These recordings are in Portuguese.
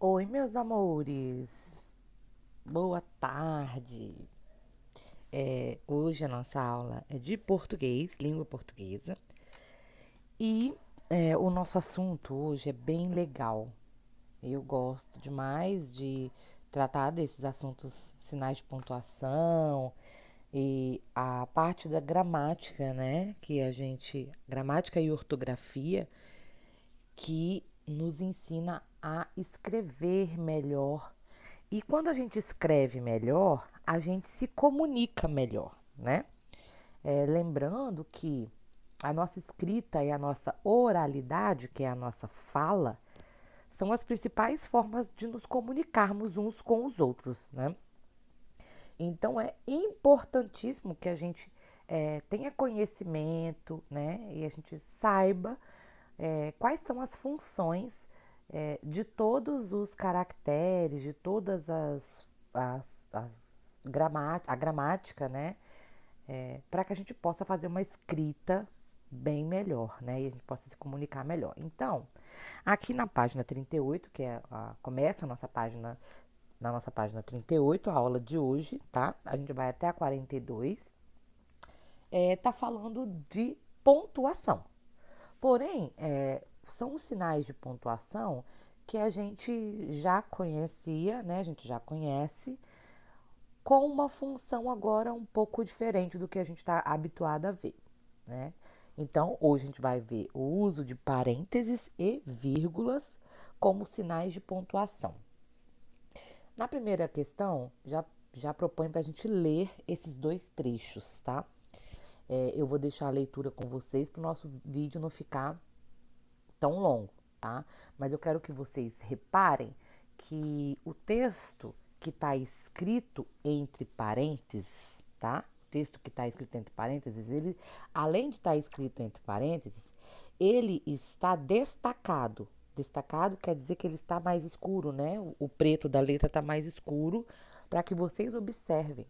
Oi, meus amores. Boa tarde. Hoje a nossa aula é de português, língua portuguesa. E o nosso assunto hoje é bem legal. Eu gosto demais de tratar desses assuntos, sinais de pontuação e a parte da gramática, né? Gramática e ortografia, que nos ensina a escrever melhor. E quando a gente escreve melhor, a gente se comunica melhor, né? Lembrando que a nossa escrita e a nossa oralidade, que é a nossa fala, são as principais formas de nos comunicarmos uns com os outros, né? Então é importantíssimo que a gente tenha conhecimento, né? E a gente saiba quais são as funções de todos os caracteres, de todas a gramática, né? Para que a gente possa fazer uma escrita bem melhor, né? E a gente possa se comunicar melhor. Então, aqui na página 38, começa a nossa página, na nossa página 38, a aula de hoje, tá? A gente vai até a 42, tá falando de pontuação. Porém, são os sinais de pontuação que a gente já conhecia, né? A gente já conhece, com uma função agora um pouco diferente do que a gente está habituado a ver, né? Então, hoje a gente vai ver o uso de parênteses e vírgulas como sinais de pontuação. Na primeira questão, já propõe para a gente ler esses dois trechos, tá? Eu vou deixar a leitura com vocês para o nosso vídeo não ficar tão longo, tá? Mas eu quero que vocês reparem que o texto que está escrito entre parênteses, tá? O texto que está escrito entre parênteses, ele, além de estar escrito entre parênteses, ele está destacado. Destacado quer dizer que ele está mais escuro, né? O preto da letra está mais escuro, para que vocês observem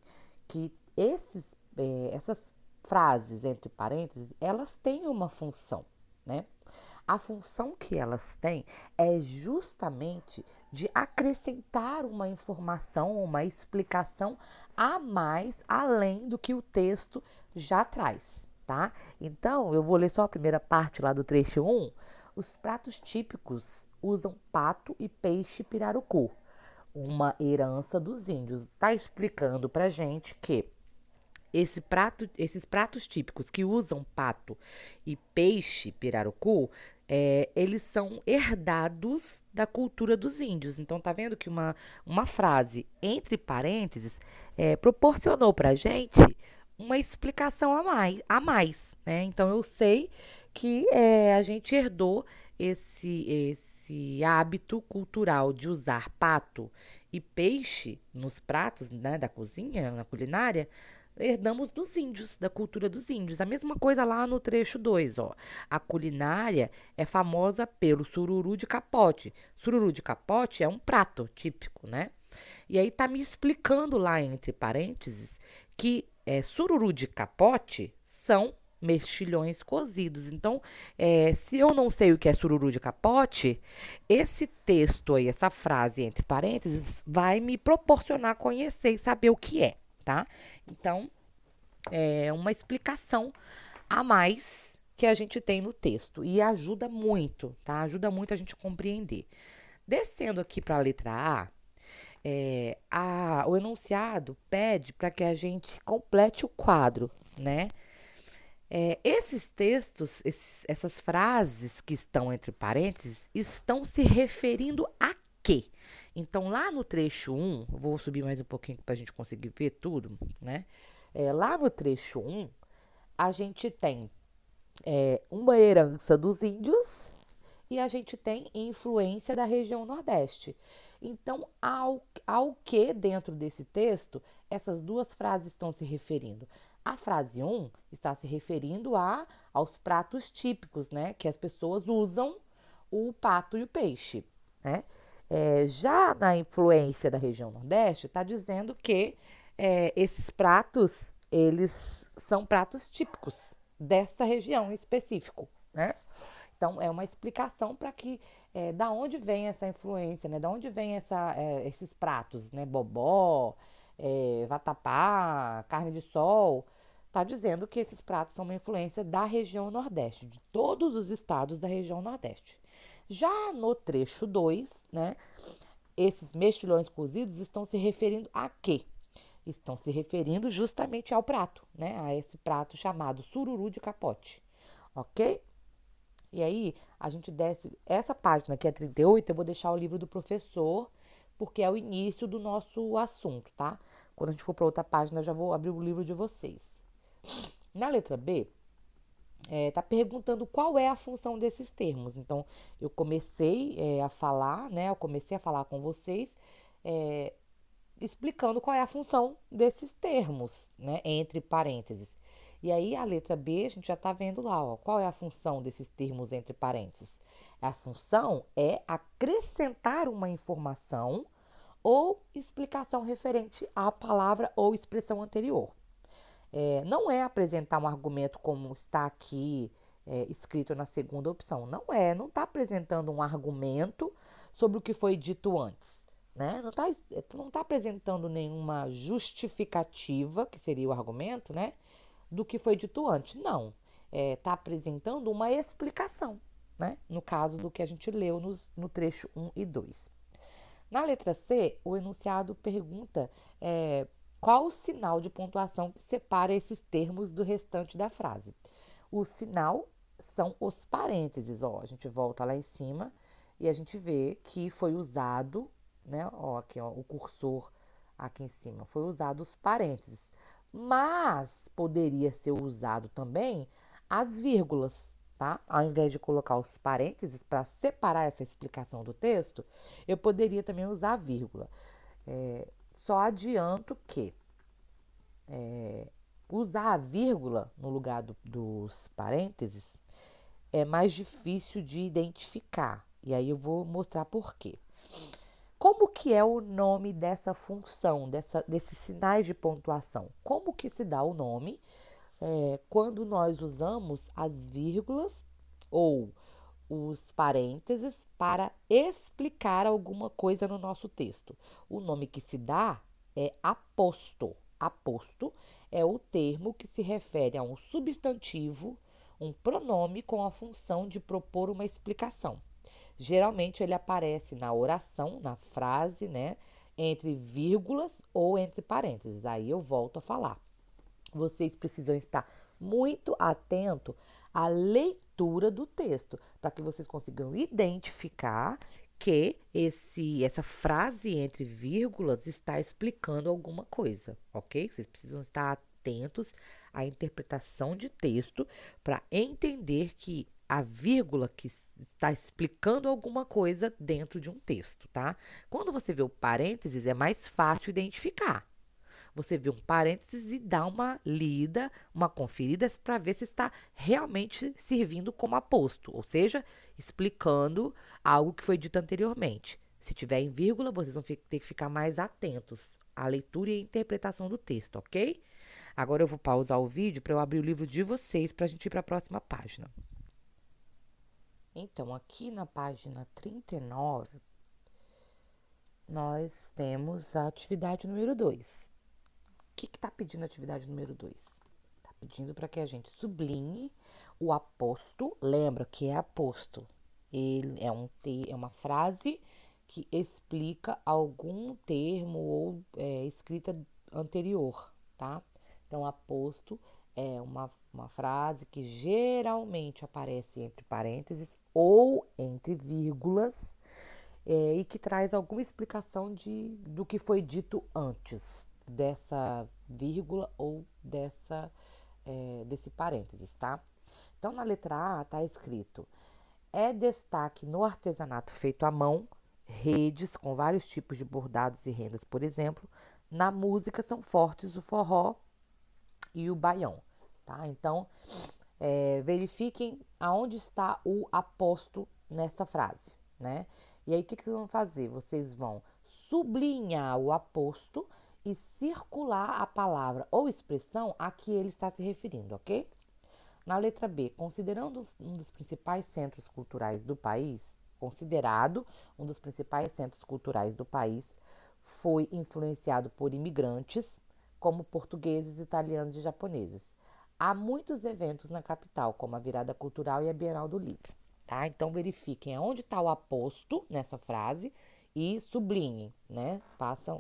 que essas frases entre parênteses, elas têm uma função, né? A função que elas têm é justamente de acrescentar uma informação, uma explicação a mais, além do que o texto já traz, tá? Então, eu vou ler só a primeira parte lá do trecho 1. Os pratos típicos usam pato e peixe pirarucu, uma herança dos índios. Está explicando pra gente que esses pratos típicos que usam pato e peixe pirarucu, eles são herdados da cultura dos índios. Então, tá vendo que uma frase entre parênteses proporcionou pra gente uma explicação a mais, né? Então, eu sei que a gente herdou esse hábito cultural de usar pato e peixe nos pratos, né, da cozinha, na culinária, herdamos dos índios, da cultura dos índios. A mesma coisa lá no trecho 2, ó. A culinária é famosa pelo sururu de capote. Sururu de capote é um prato típico, né? E aí tá me explicando lá entre parênteses que sururu de capote são mexilhões cozidos. Então, se eu não sei o que é sururu de capote, esse texto aí, essa frase entre parênteses, vai me proporcionar conhecer e saber o que é, tá? Então, é uma explicação a mais que a gente tem no texto e ajuda muito, tá? Ajuda muito a gente compreender. Descendo aqui para a letra A, o enunciado pede para que a gente complete o quadro, né? Esses textos, essas frases que estão entre parênteses, estão se referindo a quê? Então, lá no trecho 1, vou subir mais um pouquinho para a gente conseguir ver tudo, né? Lá no trecho 1, a gente tem uma herança dos índios e a gente tem influência da região Nordeste. Então, ao que dentro desse texto essas duas frases estão se referindo? A frase 1 está se referindo aos pratos típicos, né? Que as pessoas usam o pato e o peixe, né? Já na influência da região Nordeste, está dizendo que esses pratos, eles são pratos típicos desta região em específico, né? Então, é uma explicação para que da onde vem essa influência, né? Da onde vem esses pratos, né? Bobó, vatapá, carne de sol. Tá dizendo que esses pratos são uma influência da região Nordeste, de todos os estados da região Nordeste. Já no trecho 2, né? Esses mexilhões cozidos estão se referindo a quê? Estão se referindo justamente ao prato, né? A esse prato chamado sururu de capote, ok? E aí, a gente desce. Essa página que é 38, eu vou deixar o livro do professor, porque é o início do nosso assunto, tá? Quando a gente for para outra página, eu já vou abrir o livro de vocês. Na letra B, tá perguntando qual é a função desses termos. Então, eu comecei a falar, né? Eu comecei a falar com vocês, é, explicando qual é a função desses termos, né? Entre parênteses. E aí, a letra B, a gente já está vendo lá, ó, qual é a função desses termos entre parênteses. A função é acrescentar uma informação ou explicação referente à palavra ou expressão anterior. Não é apresentar um argumento como está aqui escrito na segunda opção. Não está apresentando um argumento sobre o que foi dito antes. Né? Não tá apresentando nenhuma justificativa, que seria o argumento, né? Do que foi dito antes. Não. Está apresentando uma explicação, né? No caso do que a gente leu no trecho 1 e 2. Na letra C, o enunciado pergunta qual o sinal de pontuação que separa esses termos do restante da frase. O sinal são os parênteses. Ó, a gente volta lá em cima e a gente vê que foi usado, né? Ó, aqui, ó, o cursor aqui em cima, foi usado os parênteses. Mas poderia ser usado também as vírgulas, tá? Ao invés de colocar os parênteses para separar essa explicação do texto, eu poderia também usar a vírgula. Só adianto que usar a vírgula no lugar dos parênteses é mais difícil de identificar. E aí eu vou mostrar por quê. Como que é o nome dessa função, desses sinais de pontuação? Como que se dá o nome quando nós usamos as vírgulas ou os parênteses para explicar alguma coisa no nosso texto? O nome que se dá é aposto. Aposto é o termo que se refere a um substantivo, um pronome com a função de propor uma explicação. Geralmente ele aparece na oração, na frase, né? Entre vírgulas ou entre parênteses. Aí eu volto a falar. Vocês precisam estar muito atento à leitura do texto, para que vocês consigam identificar que essa frase entre vírgulas está explicando alguma coisa, ok? Vocês precisam estar atentos à interpretação de texto para entender que a vírgula que está explicando alguma coisa dentro de um texto, tá? Quando você vê o parênteses, é mais fácil identificar. Você vê um parênteses e dá uma lida, uma conferida para ver se está realmente servindo como aposto, ou seja, explicando algo que foi dito anteriormente. Se tiver em vírgula, vocês vão ter que ficar mais atentos à leitura e à interpretação do texto, ok? Agora eu vou pausar o vídeo para eu abrir o livro de vocês para a gente ir para a próxima página. Então, aqui na página 39, nós temos a atividade número 2. O que está pedindo a atividade número 2? Está pedindo para que a gente sublinhe o aposto. Lembra que é aposto. Ele é uma frase que explica algum termo ou escrita anterior, tá? Então, aposto é uma frase que geralmente aparece entre parênteses ou entre vírgulas e que traz alguma explicação do que foi dito antes dessa vírgula ou desse parênteses, tá? Então, na letra A está escrito: é destaque no artesanato feito à mão, redes com vários tipos de bordados e rendas, por exemplo. Na música são fortes o forró e o baião, tá? Então, verifiquem aonde está o aposto nessa frase, né? E aí, o que vocês vão fazer? Vocês vão sublinhar o aposto e circular a palavra ou expressão a que ele está se referindo, ok? Na letra B, considerando um dos principais centros culturais do país, considerado um dos principais centros culturais do país, foi influenciado por imigrantes, como portugueses, italianos e japoneses. Há muitos eventos na capital, como a Virada Cultural e a Bienal do Livro. Tá? Então verifiquem aonde está o aposto nessa frase e sublinhem, né?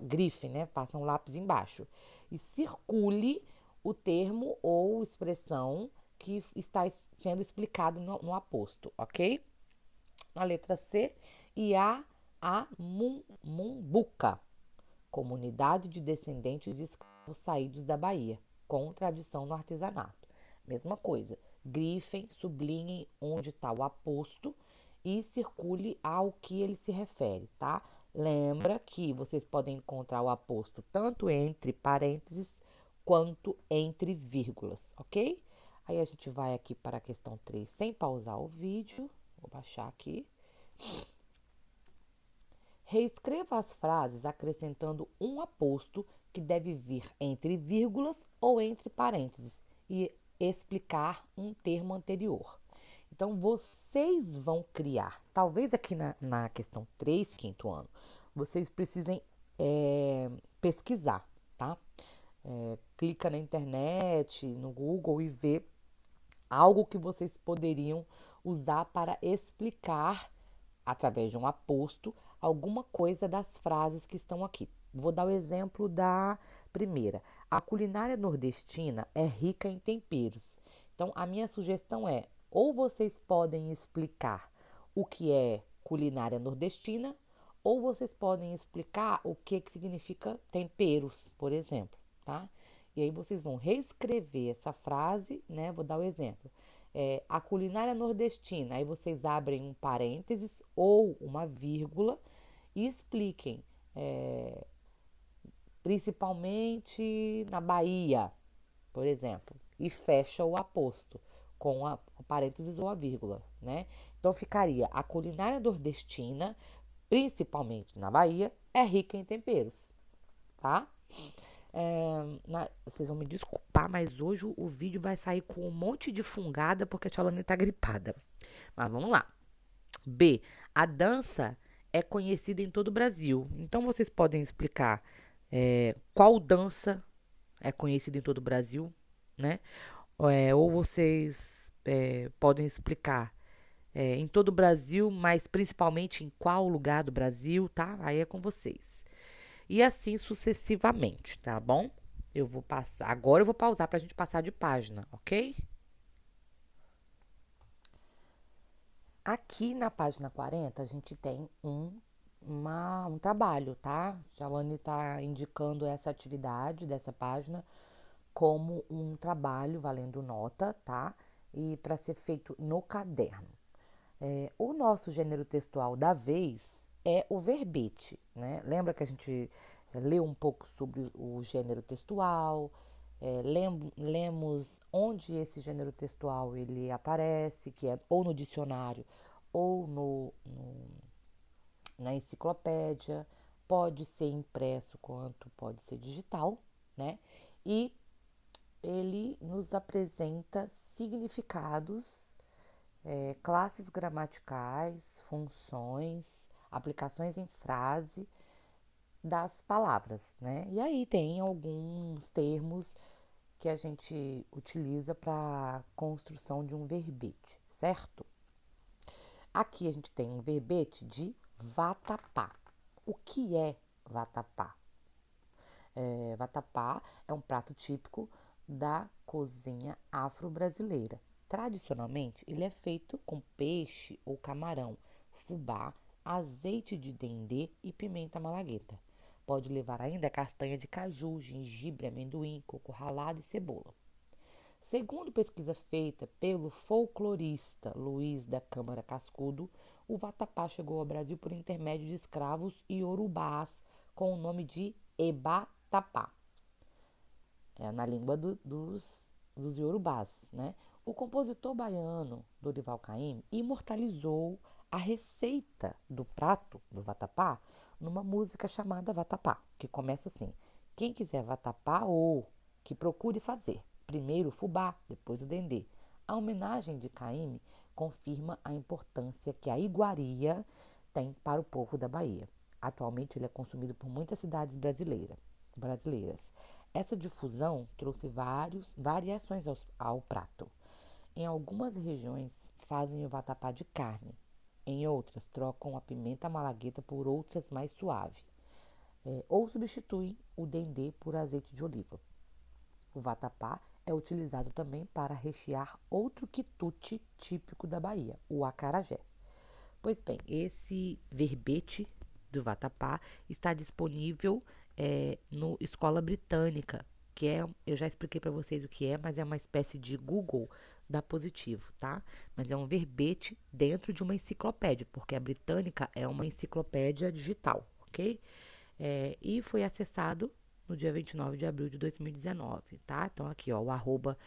Grifem, né? Passam um lápis embaixo. E circule o termo ou expressão que está sendo explicado no aposto, ok? Na letra C, a Mumbuca, comunidade de descendentes de escravos saídos da Bahia, com tradição no artesanato. Mesma coisa, grifem, sublinhem onde está o aposto e circule ao que ele se refere, tá? Lembra que vocês podem encontrar o aposto tanto entre parênteses quanto entre vírgulas, ok? Aí a gente vai aqui para a questão 3 sem pausar o vídeo. Vou baixar aqui. Reescreva as frases acrescentando um aposto que deve vir entre vírgulas ou entre parênteses e explicar um termo anterior. Então, vocês vão criar, talvez aqui na questão 3, quinto ano, vocês precisem pesquisar, tá? Clica na internet, no Google e vê algo que vocês poderiam usar para explicar, através de um aposto, alguma coisa das frases que estão aqui. Vou dar o exemplo da primeira. A culinária nordestina é rica em temperos. Então, a minha sugestão é, ou vocês podem explicar o que é culinária nordestina, ou vocês podem explicar o que significa temperos, por exemplo, tá? E aí vocês vão reescrever essa frase, né? Vou dar o exemplo. A culinária nordestina, aí vocês abrem um parênteses ou uma vírgula e expliquem, principalmente na Bahia, por exemplo, e fecha o aposto com o parênteses ou a vírgula, né? Então ficaria: a culinária nordestina, principalmente na Bahia, é rica em temperos, tá? Vocês vão me desculpar, mas hoje o vídeo vai sair com um monte de fungada porque a tia Lani tá gripada. Mas vamos lá. B. A dança é conhecida em todo o Brasil. Então vocês podem explicar qual dança é conhecida em todo o Brasil, né? Ou vocês podem explicar em todo o Brasil, mas principalmente em qual lugar do Brasil, tá? Aí é com vocês. E assim sucessivamente, tá bom? Eu vou passar. Agora eu vou pausar pra gente passar de página, ok? Aqui na página 40, a gente tem um trabalho, tá? A Jalane tá indicando essa atividade dessa página como um trabalho valendo nota, tá? E para ser feito no caderno. O nosso gênero textual da vez é o verbete, né? Lembra que a gente leu um pouco sobre o gênero textual, lemos onde esse gênero textual ele aparece, que é ou no dicionário ou na enciclopédia, pode ser impresso quanto pode ser digital, né? E ele nos apresenta significados, classes gramaticais, funções, aplicações em frase das palavras, né? E aí tem alguns termos que a gente utiliza para construção de um verbete, certo? Aqui a gente tem um verbete de vatapá. O que é vatapá? Vatapá é um prato típico da cozinha afro-brasileira. Tradicionalmente, ele é feito com peixe ou camarão, fubá, azeite de dendê e pimenta malagueta. Pode levar ainda castanha de caju, gengibre, amendoim, coco ralado e cebola. Segundo pesquisa feita pelo folclorista Luiz da Câmara Cascudo, o vatapá chegou ao Brasil por intermédio de escravos iorubás com o nome de ebatapá, na língua dos iorubás, né? O compositor baiano Dorival Caymmi imortalizou a receita do prato do vatapá numa música chamada Vatapá, que começa assim: quem quiser vatapá ou que procure fazer, primeiro o fubá, depois o dendê. A homenagem de Caymmi confirma a importância que a iguaria tem para o povo da Bahia. Atualmente ele é consumido por muitas cidades brasileiras. Essa difusão trouxe variações ao prato. Em algumas regiões fazem o vatapá de carne, em outras trocam a pimenta malagueta por outras mais suave, ou substituem o dendê por azeite de oliva. O vatapá é utilizado também para rechear outro quitute típico da Bahia, o acarajé. Pois bem, esse verbete do vatapá está disponível no Escola Britânica, que eu já expliquei para vocês o que é, mas é uma espécie de Google da Positivo, tá? Mas é um verbete dentro de uma enciclopédia, porque a Britânica é uma enciclopédia digital, ok? E foi acessado no dia 29 de abril de 2019, tá? Então, aqui, ó, o arroba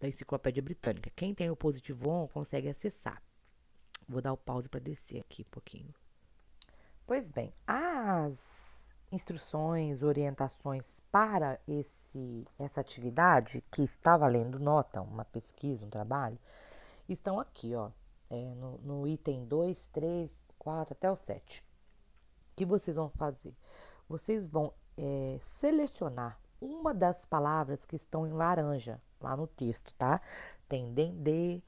da Enciclopédia Britânica. Quem tem o Positivon consegue acessar. Vou dar o pause para descer aqui um pouquinho. Pois bem, as instruções, orientações para essa atividade, que está valendo nota, uma pesquisa, um trabalho, estão aqui, ó, no item 2, 3, 4 até o 7. O que vocês vão fazer? Vocês vão selecionar uma das palavras que estão em laranja lá no texto, tá? Tem dendê,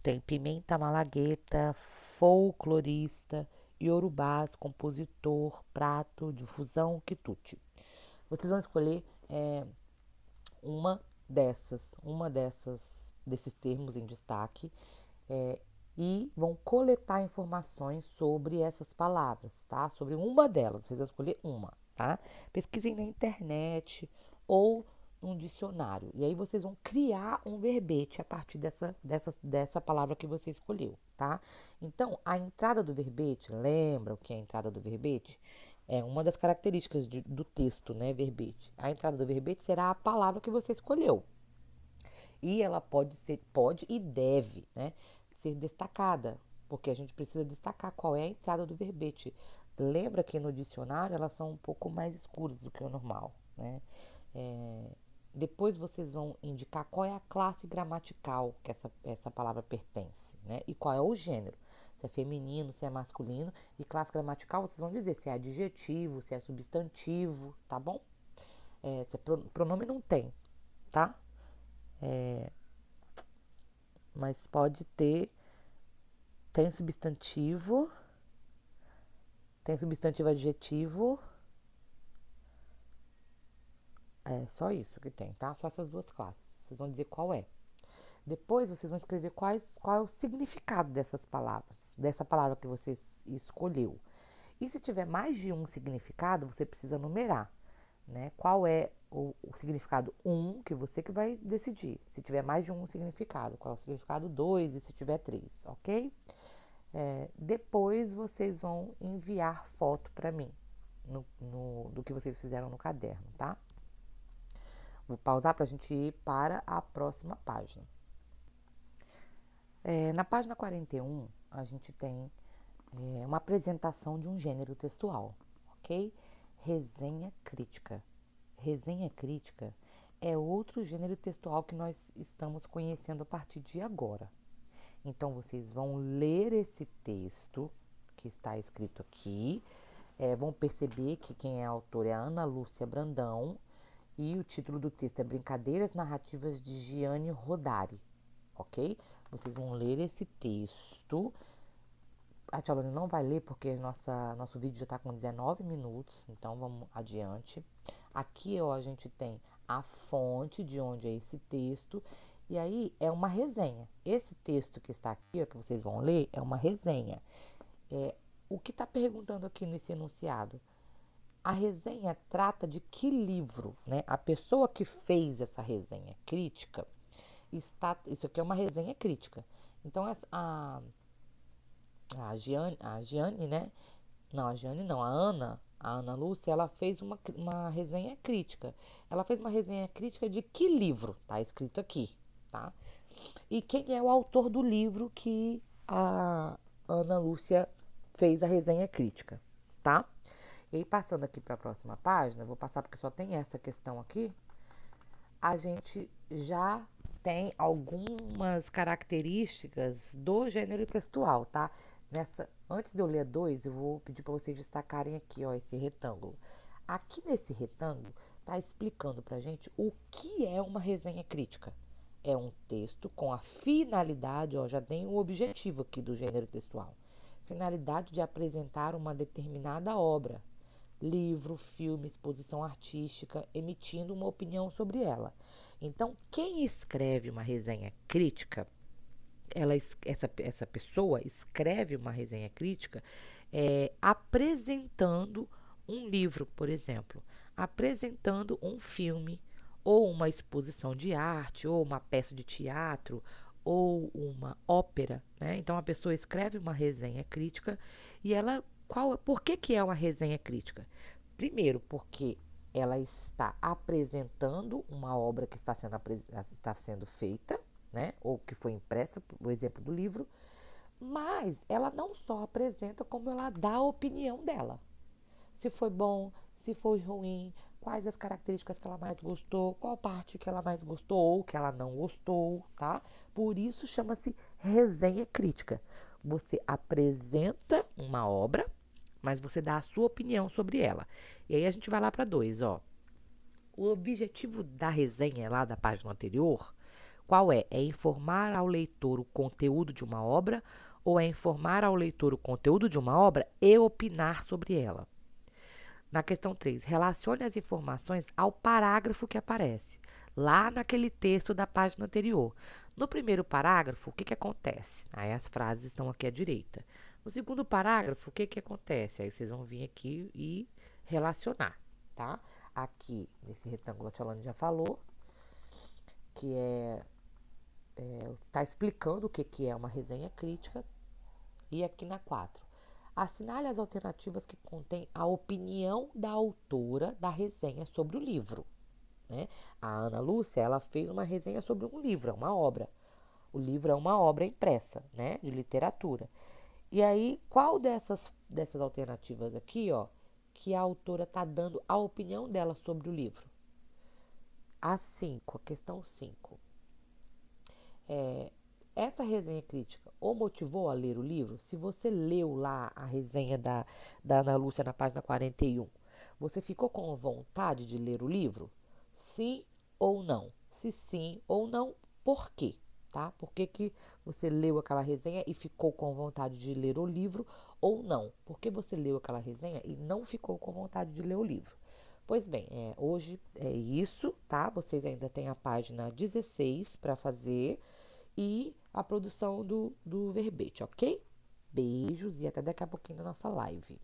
tem pimenta malagueta, folclorista, iorubás, compositor, prato, difusão, quitute. Vocês vão escolher uma desses termos em destaque e vão coletar informações sobre essas palavras, tá? Sobre uma delas, vocês vão escolher uma, tá? Pesquisem na internet ou num dicionário. E aí vocês vão criar um verbete a partir dessa palavra que você escolheu, tá? Então, a entrada do verbete, lembra o que é a entrada do verbete? É uma das características do texto, né, verbete. A entrada do verbete será a palavra que você escolheu. E ela pode e deve, né, ser destacada, porque a gente precisa destacar qual é a entrada do verbete. Lembra que no dicionário elas são um pouco mais escuras do que o normal, né? Depois vocês vão indicar qual é a classe gramatical que essa palavra pertence, né? E qual é o gênero. Se é feminino, se é masculino. E classe gramatical vocês vão dizer se é adjetivo, se é substantivo, tá bom? Se é pronome não tem, tá? Mas pode ter. Tem substantivo adjetivo. É só isso que tem, tá? Só essas duas classes. Vocês vão dizer qual é. Depois vocês vão escrever qual é o significado dessas palavras, dessa palavra que você escolheu. E se tiver mais de um significado, você precisa numerar, né? Qual é o significado 1, que você que vai decidir. Se tiver mais de um significado, qual é o significado 2 e se tiver 3, ok? Depois vocês vão enviar foto para mim do que vocês fizeram no caderno, tá? Vou pausar para a gente ir para a próxima página. Na página 41, a gente tem uma apresentação de um gênero textual, ok? Resenha crítica. Resenha crítica é outro gênero textual que nós estamos conhecendo a partir de agora. Então, vocês vão ler esse texto que está escrito aqui, vão perceber que quem é a autora é a Ana Lúcia Brandão e o título do texto é Brincadeiras Narrativas de Gianni Rodari, ok? Vocês vão ler esse texto. A Tia Lone não vai ler porque nosso vídeo já está com 19 minutos, então vamos adiante. Aqui, ó, a gente tem a fonte de onde é esse texto. E aí é uma resenha. Esse texto que está aqui, ó, que vocês vão ler, é uma resenha. O que está perguntando aqui nesse enunciado? A resenha trata de que livro, né? A pessoa que fez essa resenha crítica isso aqui é uma resenha crítica. Então a Giane, né? Não, a Giane não, a Ana Lúcia, ela fez uma resenha crítica. Ela fez uma resenha crítica de que livro? Tá escrito aqui, tá? E quem é o autor do livro que a Ana Lúcia fez a resenha crítica, tá? E aí, passando aqui para a próxima página, vou passar porque só tem essa questão aqui. A gente já tem algumas características do gênero textual, tá? Antes de eu ler dois, eu vou pedir para vocês destacarem aqui, ó, esse retângulo. Aqui nesse retângulo tá explicando pra gente o que é uma resenha crítica. É um texto com a finalidade, ó, já tem o objetivo aqui do gênero textual. Finalidade de apresentar uma determinada obra, livro, filme, exposição artística, emitindo uma opinião sobre ela. Então, quem escreve uma resenha crítica, essa pessoa escreve uma resenha crítica apresentando um livro, por exemplo, apresentando um filme, ou uma exposição de arte, ou uma peça de teatro, ou uma ópera, né? Então a pessoa escreve uma resenha crítica e por que é uma resenha crítica? Primeiro, porque ela está apresentando uma obra que está sendo feita, né? Ou que foi impressa, o exemplo do livro, mas ela não só apresenta, como ela dá a opinião dela. Se foi bom, se foi ruim, quais as características que ela mais gostou, qual parte que ela mais gostou ou que ela não gostou, tá? Por isso chama-se resenha crítica. Você apresenta uma obra, mas você dá a sua opinião sobre ela. E aí a gente vai lá para dois, ó. O objetivo da resenha lá da página anterior, qual é? É informar ao leitor o conteúdo de uma obra ou é informar ao leitor o conteúdo de uma obra e opinar sobre ela? Na questão 3, relacione as informações ao parágrafo que aparece, lá naquele texto da página anterior. No primeiro parágrafo, o que acontece? Aí as frases estão aqui à direita. No segundo parágrafo, o que acontece? Aí vocês vão vir aqui e relacionar, tá? Aqui, nesse retângulo, a Tialane já falou, que está explicando o que é uma resenha crítica. E aqui na 4, assinale as alternativas que contêm a opinião da autora da resenha sobre o livro. Né? A Ana Lúcia, ela fez uma resenha sobre um livro, é uma obra. O livro é uma obra impressa, né, de literatura. E aí, qual dessas alternativas aqui, ó, que a autora está dando a opinião dela sobre o livro? A 5, a questão 5. Essa resenha crítica o motivou a ler o livro? Se você leu lá a resenha da Ana Lúcia na página 41, você ficou com vontade de ler o livro? Sim ou não? Se sim ou não, por quê? Tá? Por que você leu aquela resenha e ficou com vontade de ler o livro ou não? Por que você leu aquela resenha e não ficou com vontade de ler o livro? Pois bem, hoje é isso, tá? Vocês ainda têm a página 16 para fazer e a produção do verbete, ok? Beijos e até daqui a pouquinho na nossa live.